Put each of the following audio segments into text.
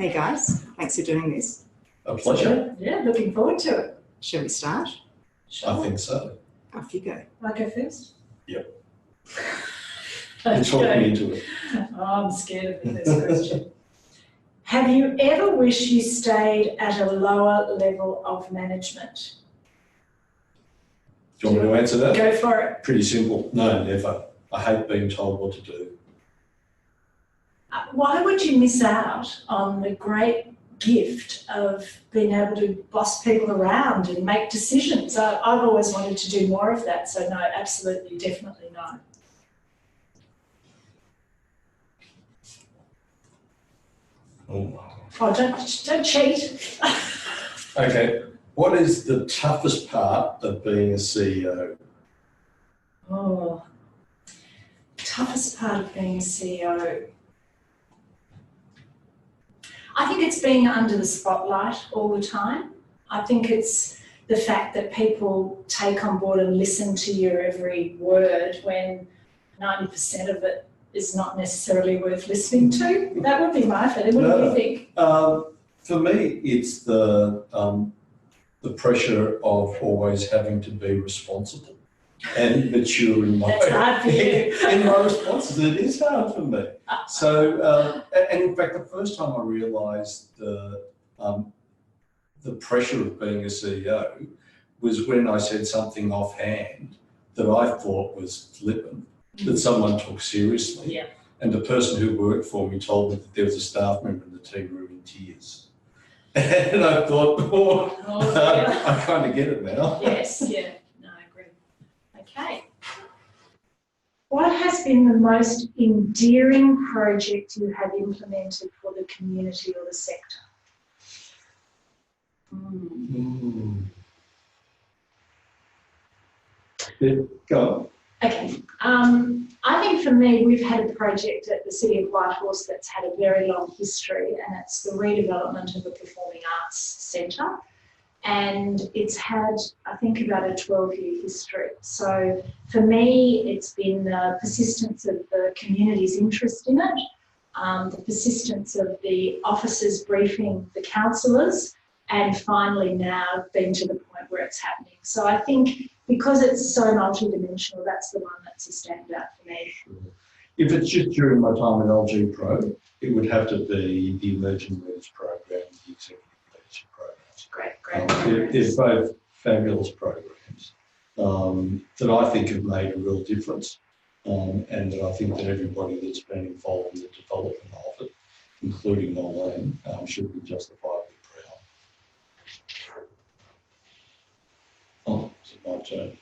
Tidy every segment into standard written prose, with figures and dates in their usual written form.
Hey guys, thanks for doing this. A pleasure. Yeah, looking forward to it. Shall we start? I think so. Off you go. I go first? Yep. Okay. Talk me into it. Oh, I'm scared of this question. Have you ever wished you stayed at a lower level of management? Do you want me to answer that? Go for it. Pretty simple. No, never. I hate being told what to do. Why would you miss out on the great gift of being able to boss people around and make decisions? I've always wanted to do more of that, so no, absolutely, definitely no. Oh, don't cheat. Okay. What is the toughest part of being a CEO? Oh, toughest part of being a CEO. I think it's being under the spotlight all the time. I think it's the fact that people take on board and listen to your every word when 90% of it is not necessarily worth listening to. That would be my feeling. What do you think? For me, it's the pressure of always having to be responsible and mature in my That's hard for you. in my responses. It is hard for me. So, and in fact, the first time I realised the pressure of being a CEO was when I said something offhand that I thought was flippant, that someone took seriously. Yeah. And the person who worked for me told me that there was a staff member in the team room in tears. And I thought, Yeah. I kind of get it now. Yes, yeah, no, I agree. Okay. What has been the most endearing project you have implemented for the community or the sector? Yeah, go on. Okay. I think for me, we've had a project at the City of Whitehorse that's had a very long history, and it's the redevelopment of the Performing Arts Centre. And it's had, I think, about a 12-year history. So for me, it's been the persistence of the community's interest in it, the persistence of the officers briefing the councillors, and finally now being to the point where it's happening. So I think because it's so multidimensional, that's the one that's a standout for me. Sure. If it's just during my time at LG Pro, it would have to be the Emerging Leaders Program, the Executive Leadership Programs. Great. They're both fabulous programs that I think have made a real difference, and that I think that everybody that's been involved in the development of it, including Noelene, should be justifiably proud. Oh, is it my turn?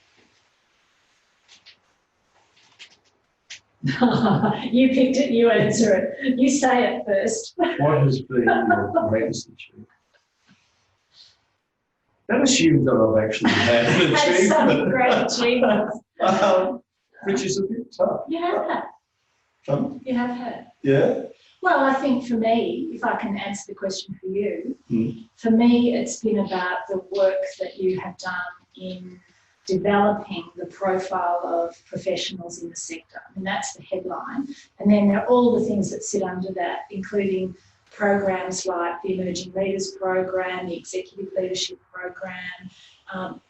You picked it, you answer it. You say it first. What has been your greatest achievement? That assumes that I've actually had an Had achievement. some great achievements. Which is a bit tough. You have had. You have had. Yeah. Well, I think for me, if I can answer the question for you, for me, it's been about the work that you have done in developing the profile of professionals in the sector. I mean, that's the headline. And then there are all the things that sit under that, including programs like the Emerging Leaders Program, the Executive Leadership Program,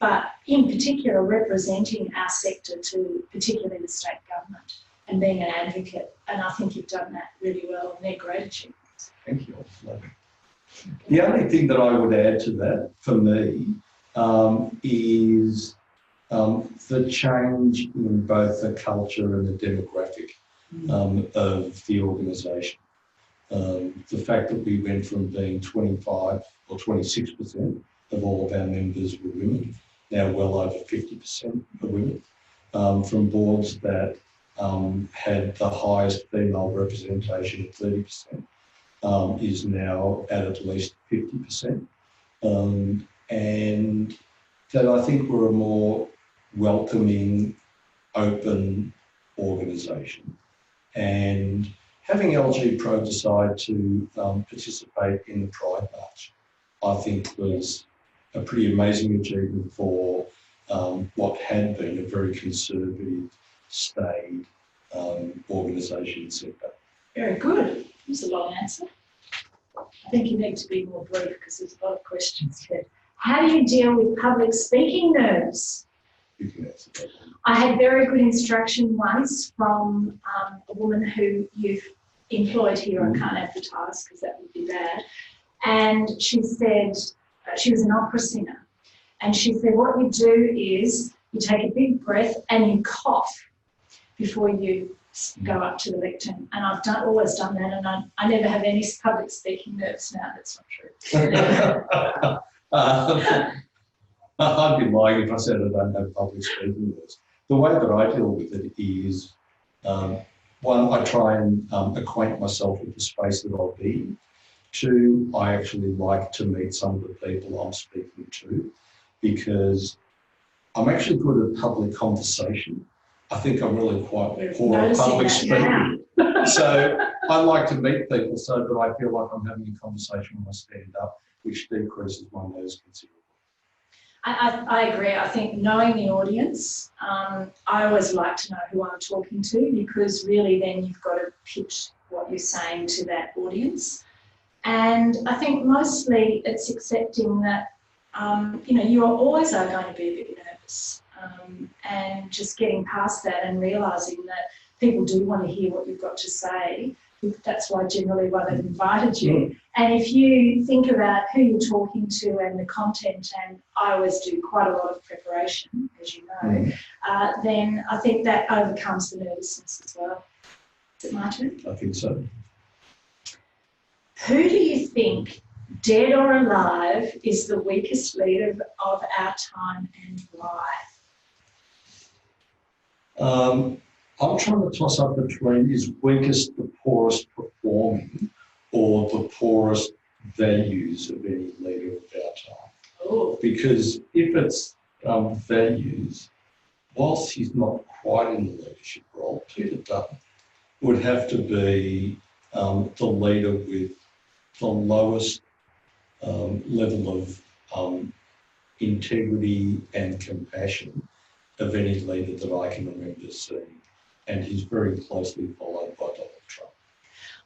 but in particular representing our sector to particularly the state government and being an advocate. And I think you've done that really well, and they're great achievements. Thank you. The only thing that I would add to that for me is the change in both the culture and the demographic of the organisation. The fact that we went from being 25 or 26% of all of our members were women, now well over 50% are women, from boards that had the highest female representation of 30%, is now at least 50%. And that I think we're a more welcoming, open organisation. And having LG Pro decide to participate in the Pride March, I think was a pretty amazing achievement for what had been a very conservative, staid organisation sector. Very good. It was a long answer. I think you need to be more brief because there's a lot of questions here. How do you deal with public speaking nerves? You can answer that. I had very good instruction once from a woman who you've employed here. I can't advertise because that would be bad. And she said, she was an opera singer. And she said, what you do is you take a big breath and you cough before you go up to the lectern. And I've always done that, and I never have any public speaking nerves now. That's not true. I'd be lying if I said I don't have public speaking nerves. The way that I deal with it is, one, I try and acquaint myself with the space that I'll be in. Two, I actually like to meet some of the people I'm speaking to, because I'm actually good at public conversation. I think I'm really quite poor at public speaking. So I like to meet people so that I feel like I'm having a conversation when I stand up, which decreases my nerves considerably. I agree. I think knowing the audience, I always like to know who I'm talking to, because really then you've got to pitch what you're saying to that audience. And I think mostly it's accepting that, you always are going to be a bit nervous, and just getting past that and realising that people do want to hear what you've got to say. That's why they've invited you. And if you think about who you're talking to and the content, and I always do quite a lot of preparation, as you know, then I think that overcomes the nervousness as well. Is it my turn? I think so. Who do you think, dead or alive, is the weakest leader of our time and why? I'm trying to toss up between is weakest the poorest performing or the poorest values of any leader of our time. Oh. Because if it's values, whilst he's not quite in the leadership role, Peter Duff would have to be the leader with the lowest level of integrity and compassion of any leader that I can remember seeing. And he's very closely followed by Donald Trump.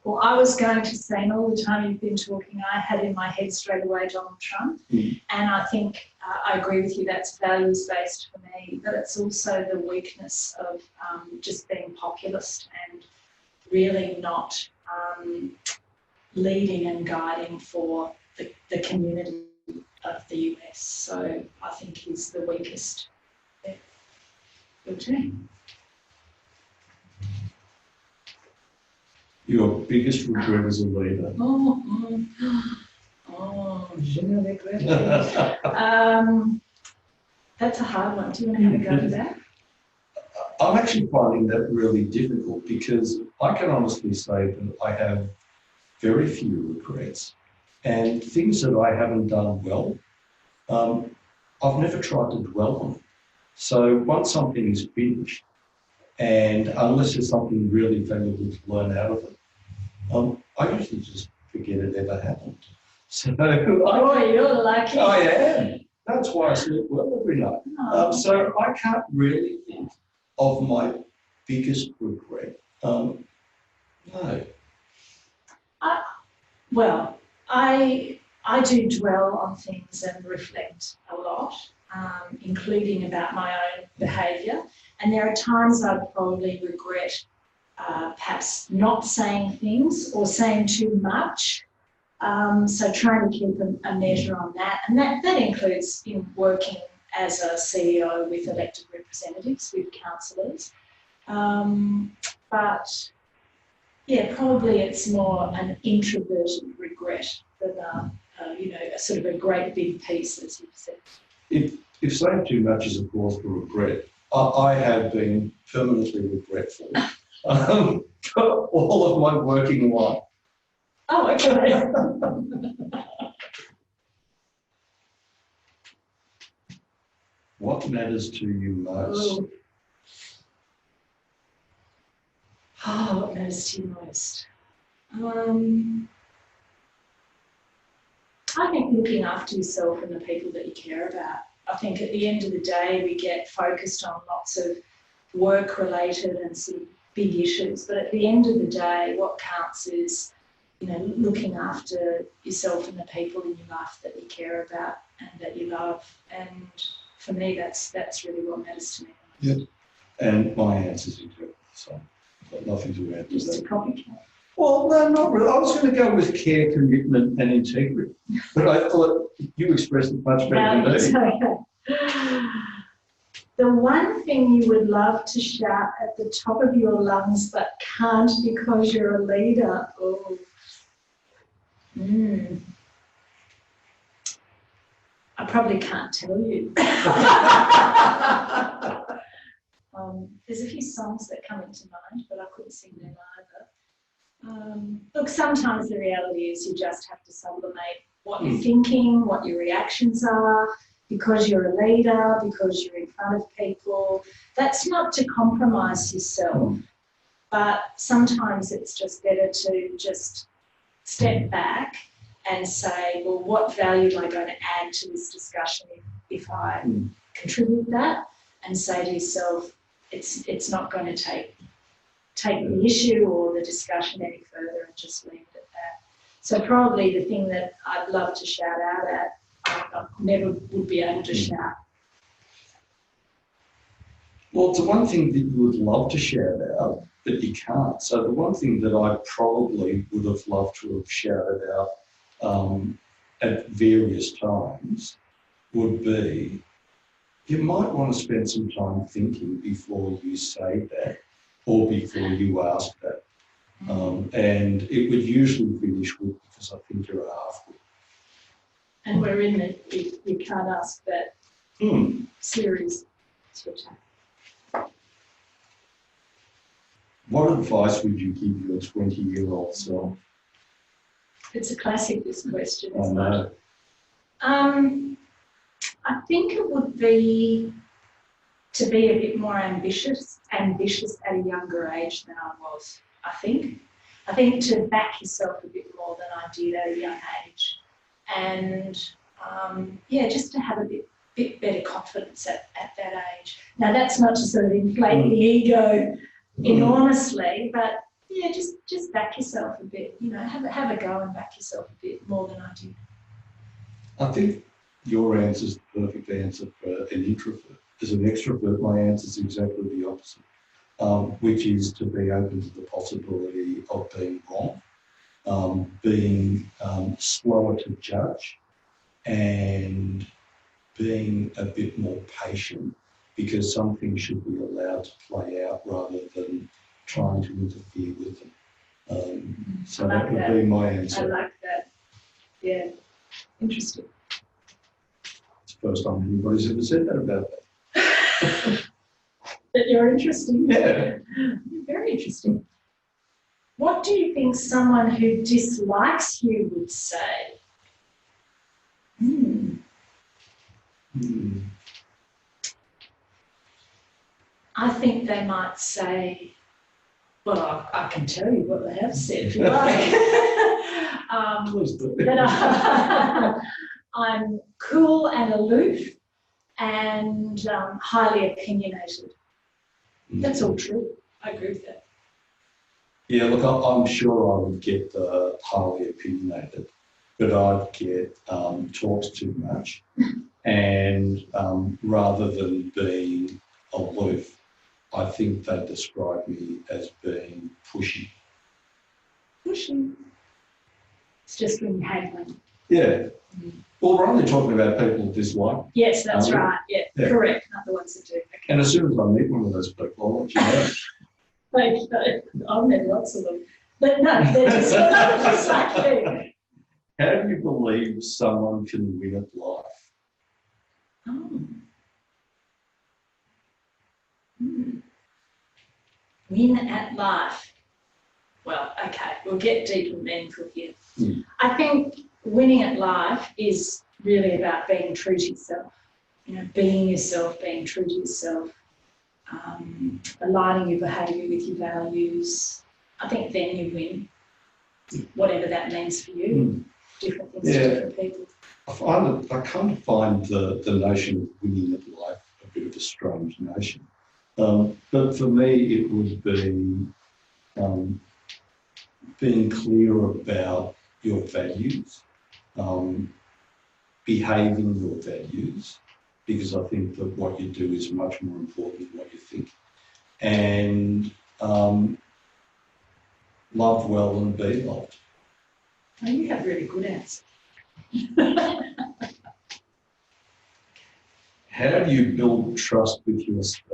Well, I was going to say, and all the time you've been talking, I had in my head straight away Donald Trump. And I think I agree with you, that's values-based for me, but it's also the weakness of just being populist and really not leading and guiding for the community of the US. So I think he's the weakest. Yeah. Your turn. Your biggest regret as a leader? Je ne regrette pas. That's a hard one. Do you want to have a go at that? I'm actually finding that really difficult, because I can honestly say that I have very few regrets, and things that I haven't done well, I've never tried to dwell on. So once something is finished, and unless there's something really valuable to learn out of it, I usually just forget it ever happened. So You're lucky. I am. That's why I sleep well every night. So I can't really think of my biggest regret. No. I do dwell on things and reflect a lot, including about my own behaviour. And there are times I probably regret perhaps not saying things or saying too much. So trying to keep a measure on that. And that includes in working as a CEO with elected representatives, with councillors. But yeah, probably it's more an introverted regret than a sort of a great big piece, as you've said. If saying too much is a cause for regret, I have been permanently regretful all of my working life. Oh, okay. What matters to you most? What matters to you most? I think looking after yourself and the people that you care about. I think at the end of the day, we get focused on lots of work-related and some big issues, but at the end of the day, what counts is looking after yourself and the people in your life that you care about and that you love. And for me, that's really what matters to me. Yep. And my answer's exactly the same. Got nothing to add to Just a that. copycat. Well, no, not really. I was going to go with care, commitment and integrity. But I thought you expressed it much better than It's me. okay. The one thing you would love to shout at the top of your lungs but can't because you're a leader. Oh. I probably can't tell you. There's a few songs that come into mind, but I couldn't sing them either. Look, sometimes the reality is you just have to sublimate what you're thinking, what your reactions are, because you're a leader, because you're in front of people. That's not to compromise yourself, but sometimes it's just better to just step back and say, well, what value am I going to add to this discussion if I contribute that? And say to yourself, it's not going to take the issue or the discussion any further, and just leave it at that. So probably the thing that I'd love to shout out at, I never would be able to shout. Well, it's the one thing that you would love to shout out, but you can't. So the one thing that I probably would have loved to have shouted out at various times would be, you might want to spend some time thinking before you say that or before you ask that. And it would usually finish with, because I think you're a half-wit. And we're in the you can't ask that series. What advice would you give your 20-year-old self? It's a classic, this question, I isn't know. it? I think it would be to be a bit more ambitious at a younger age than I was, I think. I think to back yourself a bit more than I did at a young age. And, just to have a bit better confidence at that age. Now, that's not to sort of inflate the ego enormously, but, just back yourself a bit, have a go and back yourself a bit more than I did. I think your answer is the perfect answer for an introvert. As an extrovert, my answer is exactly the opposite, which is to be open to the possibility of being wrong, being slower to judge, and being a bit more patient, because some things should be allowed to play out rather than trying to interfere with them. So that would be my answer. I like that. Yeah, interesting. It's the first time anybody's ever said that about that. That you're interesting. Yeah. Very interesting. What do you think someone who dislikes you would say? I think they might say, well, I can tell you what they have said if you like. Please do. That I'm cool and aloof and highly opinionated. That's all true. I agree with that. Yeah, look, I'm sure I would get the highly opinionated, but I'd get talks too much. And rather than being aloof, I think they describe me as being pushy. Pushy. It's just when you're haggling. Yeah. Well, we're only talking about people who dislike. Yes, that's right. Yeah, Yeah. correct. Not the ones that do. Okay. And as soon as I meet one of those people, I'll let you know. Thank you. I've met lots of them. But no, they're just like you. How do you believe someone can win at life? Oh. Win at life. Well, okay, we'll get deep and meaningful here. I think winning at life is really about being true to yourself. Being yourself, being true to yourself, aligning your behaviour with your values. I think then you win, whatever that means for you. Different things to different people. I kind of find the notion of winning at life a bit of a strange notion. But for me, it would be being clear about your values, behaving your values, because I think that what you do is much more important than what you think, and love well and be loved. Oh, you have really good answers. How do you build trust with your staff?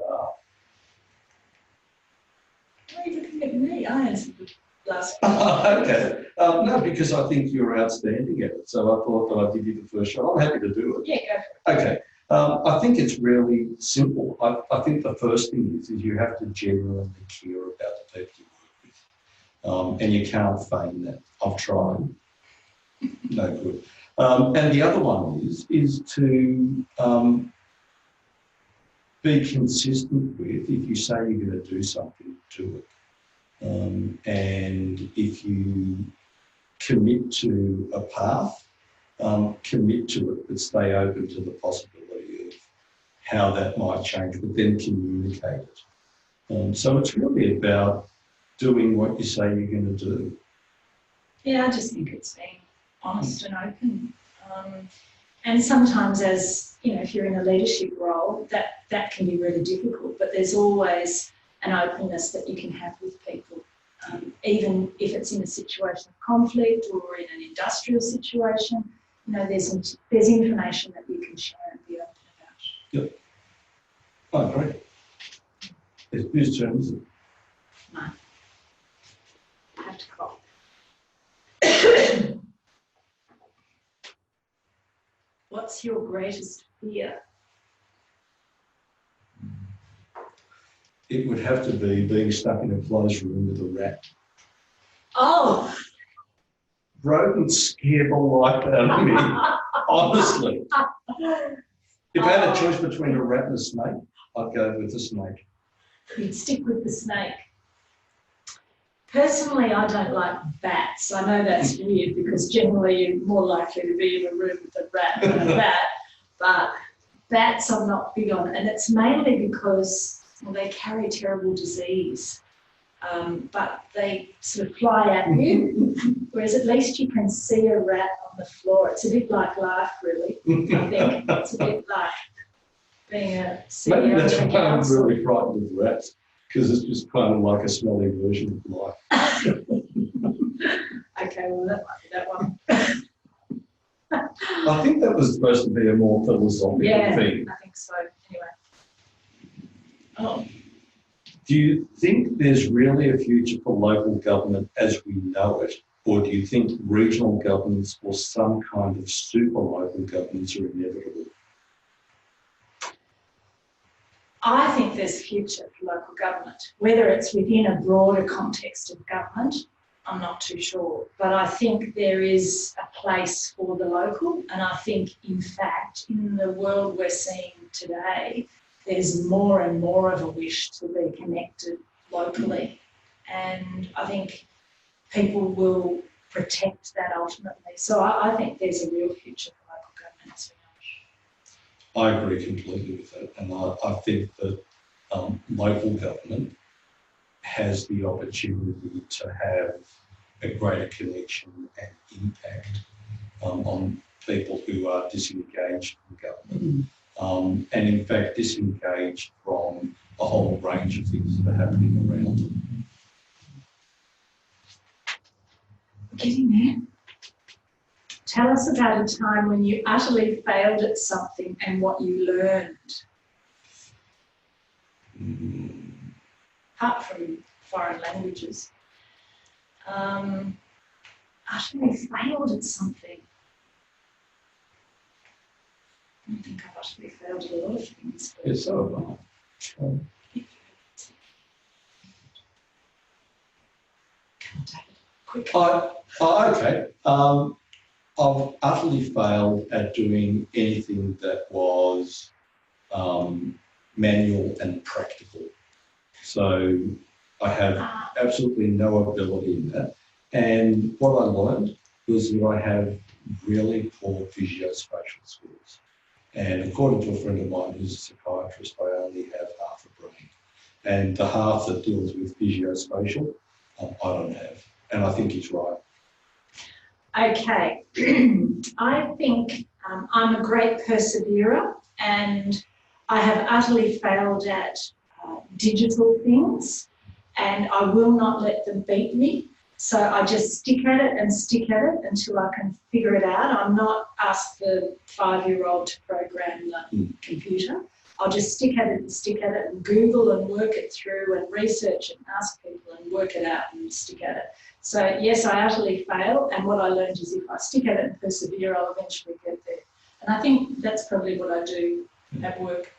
Why are you looking at me? I answered the last question. Okay. No, because I think you're outstanding at it. So I thought that I'd give you the first shot. I'm happy to do it. Yeah, go for it. Okay. I think it's really simple. I think the first thing is you have to genuinely care about the people you work with. And you can't feign that. I've tried. No good. And the other one is to be consistent with, if you say you're going to do something, do it. And if you commit to a path, commit to it, but stay open to the possibility of how that might change, but then communicate it. So it's really about doing what you say you're going to do. Yeah, I just think it's being honest and open. And sometimes, as you know, if you're in a leadership role, that can be really difficult, but there's always an openness that you can have with people, even if it's in a situation of conflict or in an industrial situation. You know, there's information that you can share and be open about. Yep. I agree. It's whose turn, is it? No. I have to cough. What's your greatest fear? It would have to be being stuck in a closed room with a rat. Oh! Rodents scare the life out of me, honestly. If I had a choice between a rat and a snake, I'd go with the snake. You'd stick with the snake. Personally, I don't like bats. I know that's weird because generally you're more likely to be in a room with a rat than a bat, but bats I'm not big on, and it's mainly because they carry terrible disease, but they sort of fly at you, whereas at least you can see a rat on the floor. It's a bit like life, really. I think it's a bit like being a CEO. Maybe that's of a why I'm council. really frightened of rats, because it's just kind of like a smelly version of life. Okay, well, that might be that one. I think that was supposed to be a more philosophical Yeah, thing. I think so. Anyway. Oh. Do you think there's really a future for local government as we know it, or do you think regional governments or some kind of super local governments are inevitable? I think there's a future for local government. Whether it's within a broader context of government, I'm not too sure. But I think there is a place for the local, and I think, in fact, in the world we're seeing today, there's more and more of a wish to be connected locally. And I think people will protect that ultimately. So I think there's a real future for local government as we know it. I agree completely with that, and I think that local government has the opportunity to have a greater connection and impact on people who are disengaged from government, and in fact disengaged from a whole range of things that are happening around them. Getting there. Tell us about a time when you utterly failed at something and what you learned. Apart from foreign languages. Utterly failed at something. I don't think I've utterly failed at a lot of things. But It's so wrong. Come on, David. Quick. Okay. I've utterly failed at doing anything that was manual and practical. So I have absolutely no ability in that. And what I learned was that I have really poor visuospatial skills. And according to a friend of mine who's a psychiatrist, I only have half a brain. And the half that deals with visuospatial, I don't have. and I think he's right. Okay, I think I'm a great perseverer, and I have utterly failed at digital things, and I will not let them beat me. So I just stick at it until I can figure it out. I'm not asked the 5-year-old to program the computer. I'll just stick at it and Google and work it through and research and ask people and work it out and stick at it. So yes, I utterly fail, and what I learned is if I stick at it and persevere, I'll eventually get there. And I think that's probably what I do at work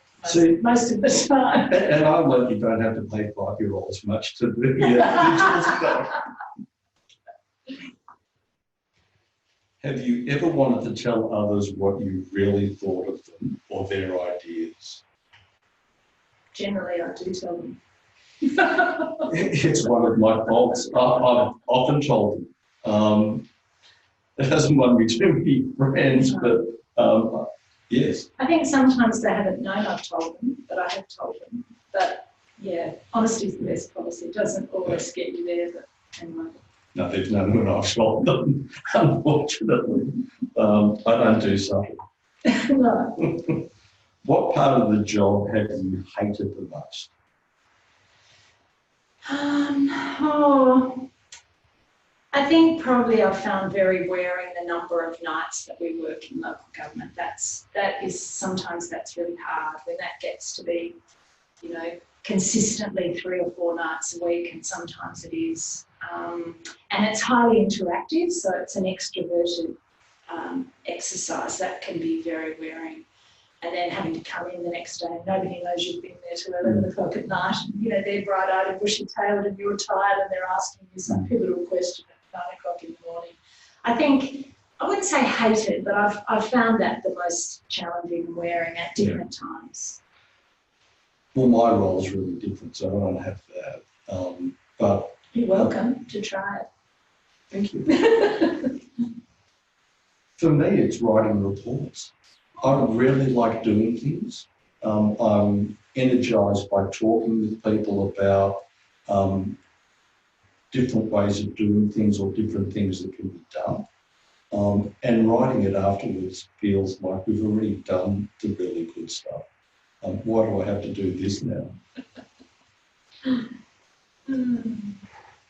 most of the time. And I learned you don't have to pay 5-year-olds much to do digital stuff. Have you ever wanted to tell others what you really thought of them or their ideas? Generally, I do tell them. It's one of my faults. I've often told them. It hasn't won me too many friends, but yes. I think sometimes they haven't known I've told them, but I have told them. But yeah, honesty is the best policy. It doesn't always get you there, but anyway. No, they've known when I've told them, unfortunately. I don't do subtle. No. What part of the job have you hated the most? I think probably I've found very wearing the number of nights that we work in local government. Sometimes that's really hard when that gets to be, consistently 3 or 4 nights a week, and sometimes it is. And it's highly interactive, so it's an extroverted exercise that can be very wearing. And then having to come in the next day and nobody knows you've been there till 11 o'clock at night, and they're bright-eyed and bushy-tailed and you're tired and they're asking you some pivotal question at 9 o'clock in the morning. I wouldn't say hated, but I've found that the most challenging and wearing at different times. Well, my role is really different, so I don't have that. But you're welcome to try it. Thank you. For me, it's writing reports. I really like doing things. I'm energised by talking with people about different ways of doing things or different things that can be done. And writing it afterwards feels like we've already done the really good stuff. Why do I have to do this now?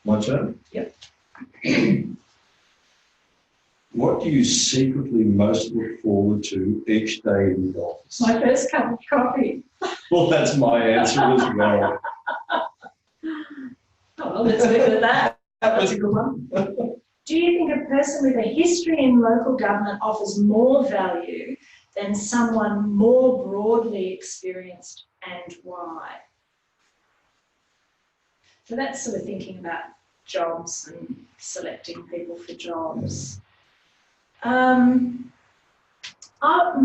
My turn? Yep. What do you secretly most look forward to each day in the office? My first cup of coffee. Well, that's my answer as well. Oh, well, let's leave it at that. That was a good one. Do you think a person with a history in local government offers more value than someone more broadly experienced, and why? So that's sort of thinking about jobs and selecting people for jobs.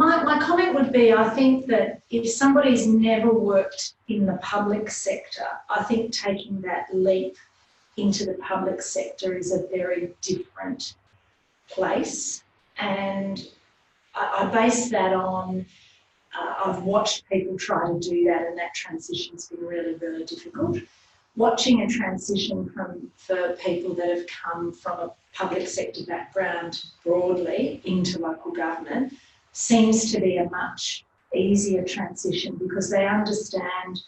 My comment would be, I think that if somebody's never worked in the public sector, I think taking that leap into the public sector is a very different place. And I base that on, I've watched people try to do that, and that transition's been really, really difficult. Watching a transition for people that have come from a public sector background broadly into local government seems to be a much easier transition because they understand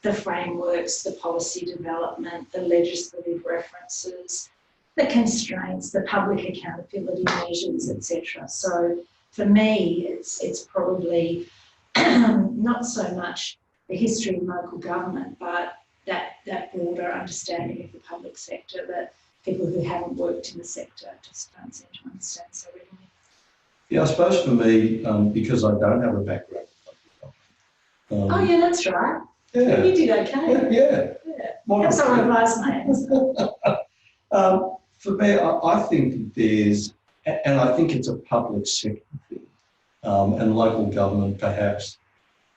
the frameworks, the policy development, the legislative references, the constraints, the public accountability measures, etc. So for me, it's probably not so much the history of local government, but that broader understanding of the public sector that people who haven't worked in the sector just don't seem to understand so readily. Yeah, I suppose for me, because I don't have a background in local government. Oh yeah, that's right. Yeah. You did okay. Yeah. Perhaps I'll revise my answer. For me, I think there's, and I think it's a public sector thing, and local government perhaps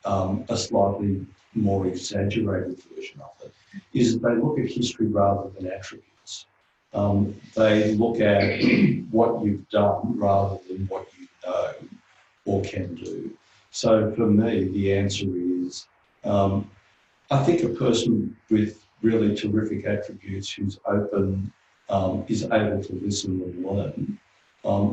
a slightly more exaggerated version of it, is that they look at history rather than attributes. They look at what you've done rather than what you know or can do. So for me, the answer is, I think a person with really terrific attributes who's open is able to listen and learn,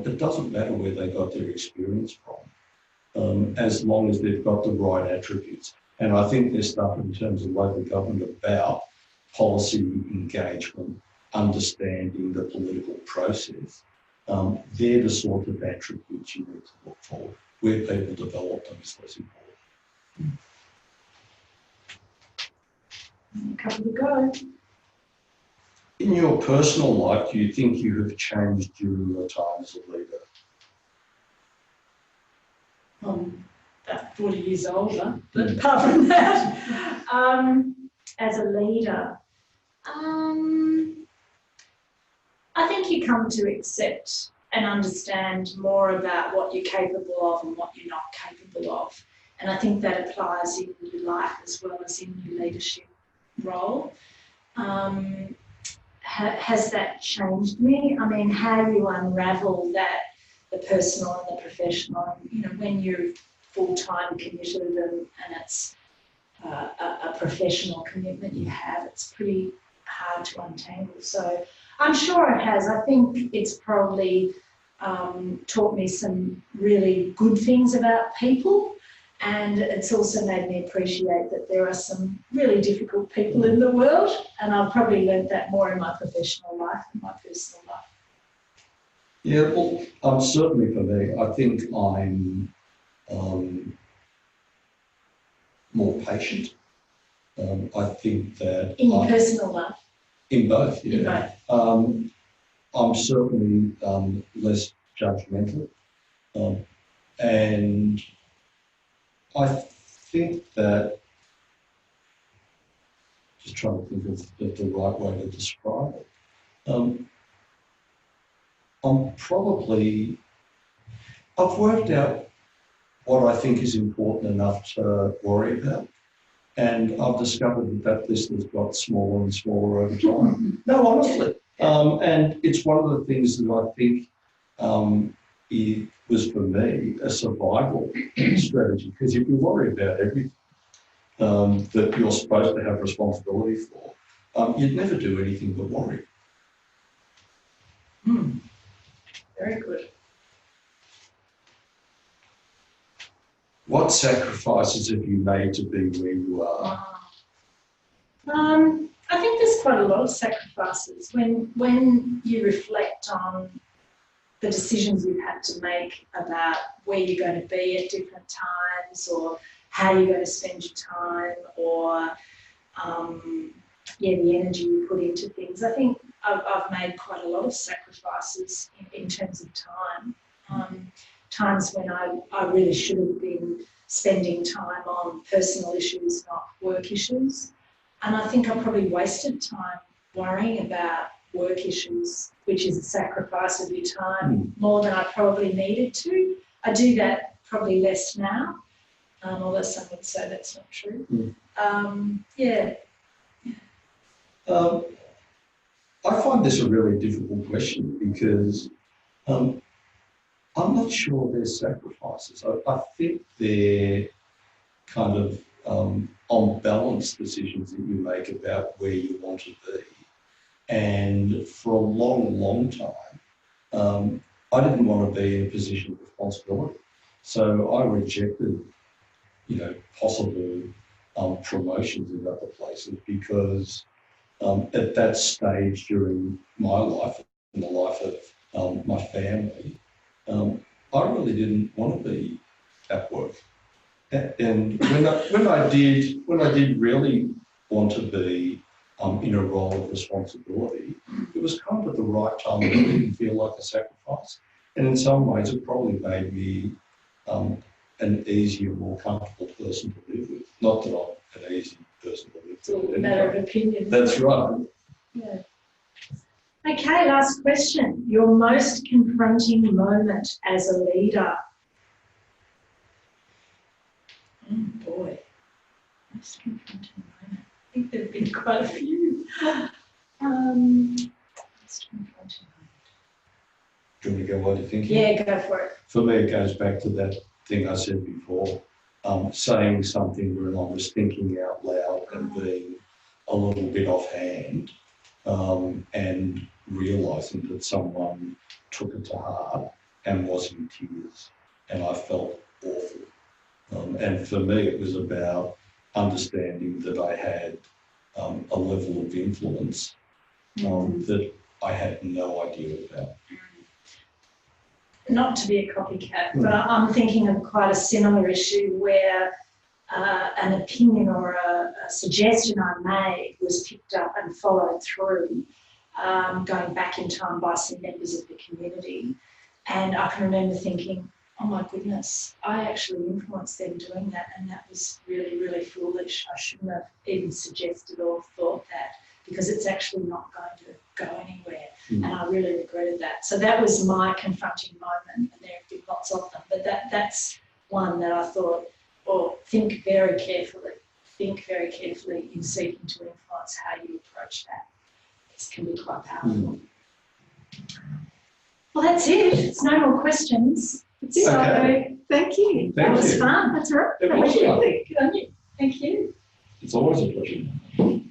it doesn't matter where they got their experience from, as long as they've got the right attributes. And I think there's stuff in terms of local government about policy engagement, understanding the political process. They're the sort of attributes you need to look for. Where people develop them is less important. A couple to go. In your personal life, do you think you have changed during your time as a leader? I'm about 40 years older, but apart from that, as a leader, I think you come to accept and understand more about what you're capable of and what you're not capable of. And I think that applies in your life as well as in your leadership role. Has that changed me? I mean, how you unravel that, the personal and the professional, you know, when you're full-time committed and it's a professional commitment you have, it's pretty hard to untangle. So I'm sure it has. I think it's probably taught me some really good things about people, and it's also made me appreciate that there are some really difficult people in the world, and I've probably learned that more in my professional life than my personal life. Yeah, well, certainly for me, I think I'm more patient. I think that... In your personal life? In both, yeah. In both. I'm certainly less judgmental. And I think that, just trying to think of the right way to describe it, I've worked out what I think is important enough to worry about. And I've discovered that list has got smaller and smaller over time. No, honestly. And it's one of the things that I think it was, for me, a survival strategy. Because if you worry about everything that you're supposed to have responsibility for, you'd never do anything but worry. Very good. What sacrifices have you made to be where you are? I think there's quite a lot of sacrifices. When you reflect on the decisions you've had to make about where you're going to be at different times, or how you're going to spend your time, or the energy you put into things, I think I've made quite a lot of sacrifices in terms of time. Times when I really should have been spending time on personal issues, not work issues. And I think I probably wasted time worrying about work issues, which is a sacrifice of your time, more than I probably needed to. I do that probably less now, although some would say that's not true. I find this a really difficult question because I'm not sure they're sacrifices. I think they're kind of on balance decisions that you make about where you want to be. And for a long, long time, I didn't want to be in a position of responsibility. So I rejected, possible promotions in other places because at that stage during my life and the life of my family, I really didn't want to be at work. And when I did really want to be in a role of responsibility, it was kind of at the right time and it didn't feel like a sacrifice. And in some ways, it probably made me an easier, more comfortable person to live with. Not that I'm an easy person to live with. It's all a matter of opinion. That's right. Yeah. Okay, last question. Your most confronting moment as a leader? Oh boy, most confronting moment. I think there have been quite a few. Most confronting moment. Do you want to go while you're thinking? Yeah, go for it. For me, it goes back to that thing I said before, saying something when I was thinking out loud and being a little bit offhand. and realising that someone took it to heart and was in tears, and I felt awful. And for me, it was about understanding that I had a level of influence that I had no idea about. Not to be a copycat, but I'm thinking of quite a similar issue where an opinion or a suggestion I made was picked up and followed through, going back in time by some members of the community. And I can remember thinking, oh my goodness, I actually influenced them doing that, and that was really, really foolish. I shouldn't have even suggested or thought that, because it's actually not going to go anywhere. And I really regretted that. So that was my confronting moment, and there have been lots of them. But that's one that I thought, think very carefully in seeking to influence how you approach that. This can be quite powerful. Well, that's it. There's no more questions. So, Okay. Thank you. That was fun. That's all right. It was fun. Good on you. Thank you. It's always a pleasure.